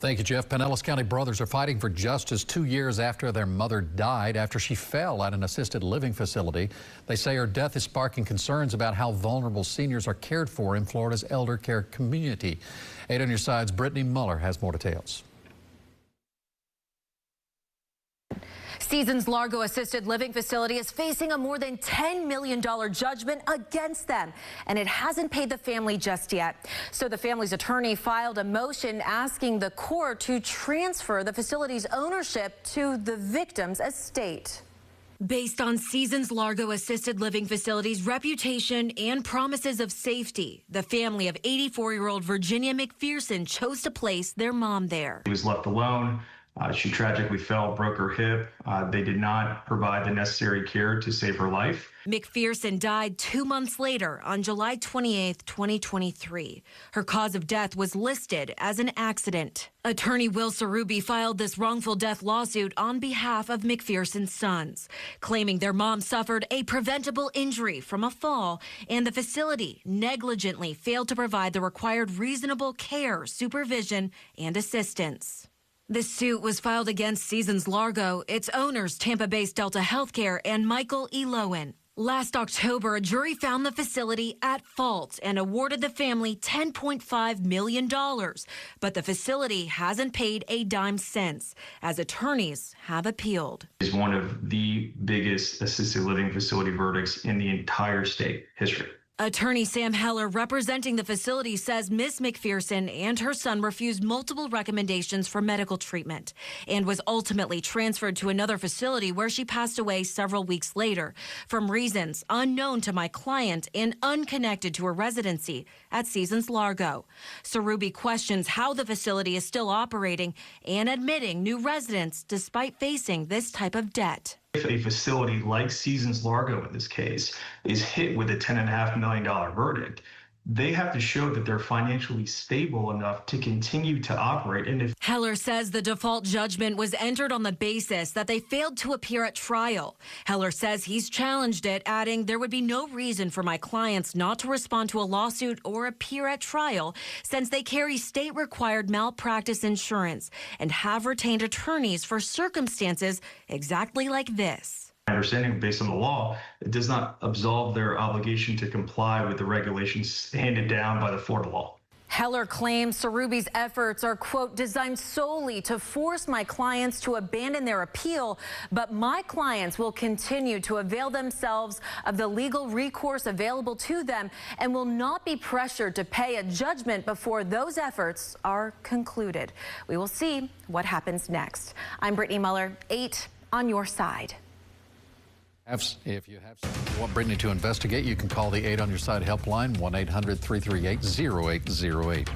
Thank you, Jeff. Pinellas County brothers are fighting for justice 2 years after their mother died after she fell at an assisted living facility. They say her death is sparking concerns about how vulnerable seniors are cared for in Florida's elder care community. 8 on your side's Brittany Muller has more details. Seasons Largo Assisted Living Facility is facing a more than $10 million judgment against them, and it hasn't paid the family just yet. So the family's attorney filed a motion asking the court to transfer the facility's ownership to the victim's estate. Based on Seasons Largo Assisted Living Facility's reputation and promises of safety, the family of 84-year-old Virginia McPherson chose to place their mom there. She was left alone. She tragically fell, broke her hip. They did not provide the necessary care to save her life. McPherson died 2 months later on July 28, 2023. Her cause of death was listed as an accident. Attorney Will Sarubi filed this wrongful death lawsuit on behalf of McPherson's sons, claiming their mom suffered a preventable injury from a fall and the facility negligently failed to provide the required reasonable care, supervision, and assistance. The suit was filed against Seasons Largo, its owners Tampa-based Delta Healthcare, and Michael E. Lowen. Last October, a jury found the facility at fault and awarded the family $10.5 million. But the facility hasn't paid a dime since, as attorneys have appealed. It's one of the biggest assisted living facility verdicts in the entire state history. Attorney Sam Heller, representing the facility, says Ms. McPherson and her son refused multiple recommendations for medical treatment and was ultimately transferred to another facility where she passed away several weeks later from reasons unknown to my client and unconnected to her residency at Seasons Largo. Sarubi questions how the facility is still operating and admitting new residents despite facing this type of debt. If a facility like Seasons Largo in this case is hit with a $10.5 million verdict, they have to show that they're financially stable enough to continue to operate. And if Heller says the default judgment was entered on the basis that they failed to appear at trial. Heller says he's challenged it, adding there would be no reason for my clients not to respond to a lawsuit or appear at trial since they carry state-required malpractice insurance and have retained attorneys for circumstances exactly like this. My understanding, based on the law, it does not absolve their obligation to comply with the regulations handed down by the Florida law. Heller claims Sarubi's efforts are, quote, designed solely to force my clients to abandon their appeal, but my clients will continue to avail themselves of the legal recourse available to them and will not be pressured to pay a judgment before those efforts are concluded. We will see what happens next. I'm Brittany Muller, 8 on your side. If you want Brittany to investigate, you can call the 8 on your side helpline, 1-800-338-0808.